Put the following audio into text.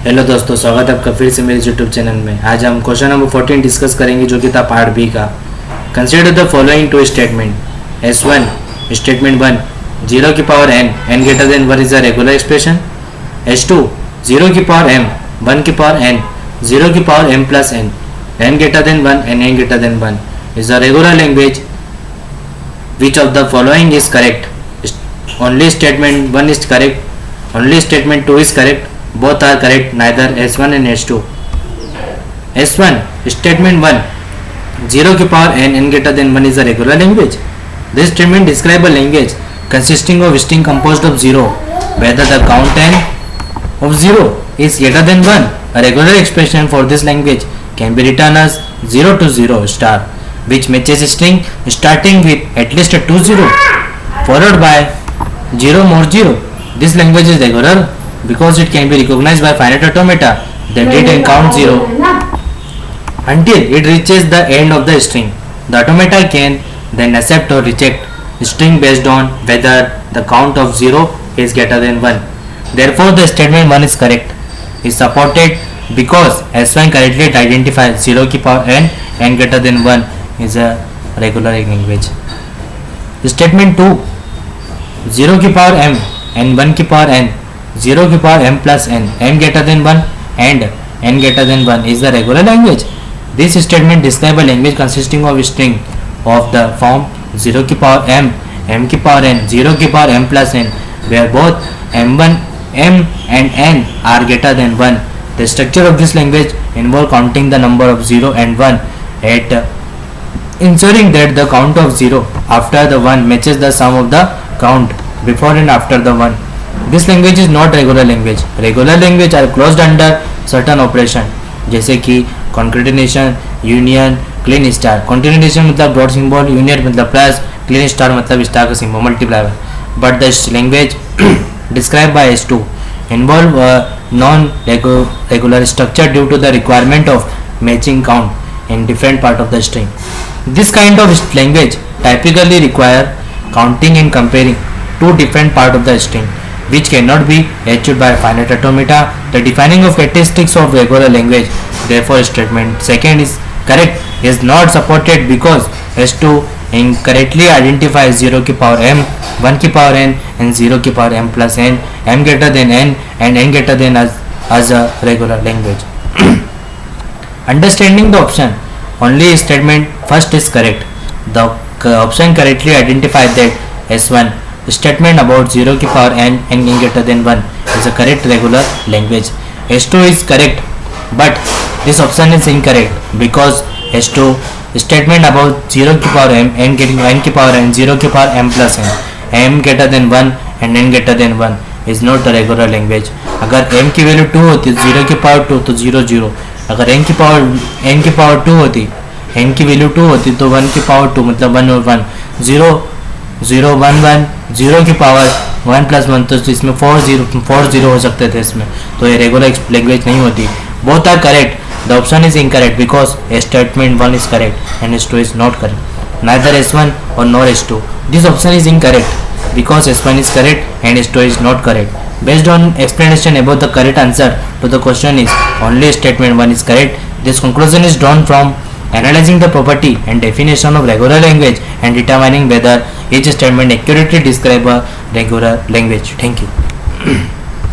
Hello दोस्तों, स्वागत है आपका फिर से मेरे यूट्यूब चैनल में। आज हम क्वेश्चन नंबर 14 डिस्कस करेंगे जो कि था पार्ट बी का। Consider the following two statement. S1 statement 1 0 की power n greater than 1 is a regular expression. S2 0 की पावर m 1 की पावर n 0 की power m plus n greater than 1 and n greater than 1 is a regular language. Which of the following is correct? Only statement 1 is correct, only statement 2 is correct, both are correct, neither S1 and S2. S1 statement 1 0 की power n greater than 1 is a regular language. This statement describe a language consisting of string composed of 0 whether the count n of 0 is greater than 1. A regular expression for this language can be written as 0 to 0 star, which matches string starting with at least a 2 0 followed by 0 more 0. This language is regular because it can be recognized by finite automata that read and count 0 until it reaches the end of the string. The automata can then accept or reject string based on whether the count of 0 is greater than 1. Therefore, the statement 1 is correct, is supported because S1 correctly identifies 0 की power n greater than 1 is a regular language. Statement 2 0 की power m and 1 की power n 0 की power m plus n greater than 1 and n greater than 1 is the regular language. This statement describe a language consisting of string of the form 0 की power m की power n 0 की power m plus n where both m1 m and n are greater than 1. The structure of this language involves counting the number of 0 and 1 at ensuring that the count of 0 after the 1 matches the sum of the count before and after the 1. This language is not regular language. Regular language are closed under certain operation जैसे कि concatenation, union, clean star. Concatenation मतलब dot symbol, union मतलब plus, clean star मतलब star का symbol multiply. But the language described by S2 involve non-regular structure due to the requirement of matching count in different part of the string. This kind of language typically require counting and comparing two different part of the string, which cannot be achieved by finite automata. The defining of characteristics of regular language, therefore statement second is correct, is not supported because S2 incorrectly identifies 0 की power m 1 की power n and 0 की power m plus n m greater than n and n greater than as a regular language. Understanding the option, only statement first is correct. The option correctly identifies that S1 statement about 0 की power n and n greater than 1 is a correct regular language. S2 is correct but this option is incorrect because S2 statement about 0 की power m n की power n 0 की power m plus n m greater than 1 and n greater than 1 is not a regular language. अगर m की value 2 होती 0 की power 2 तो 0 0. अगर n की पावर 2 होती n की वैल्यू 2 होती तो 1 की पावर 2 मतलब 1 और 1 0 0 1 1 0 की पावर 1 प्लस 1 तो इसमें 4 0 हो सकते थे इसमें, तो ये रेगुलर लैंग्वेज नहीं होती. Both are correct. The option is incorrect because statement 1 is correct and S2 is not correct. Neither S1 or nor S2. This option is incorrect because S1 is correct and S2 is not correct. Based on explanation about the correct answer to the question is only statement 1 is correct. This conclusion is drawn from analyzing the property and definition of regular language and determining whether each statement accurately describe a regular language. Thank you.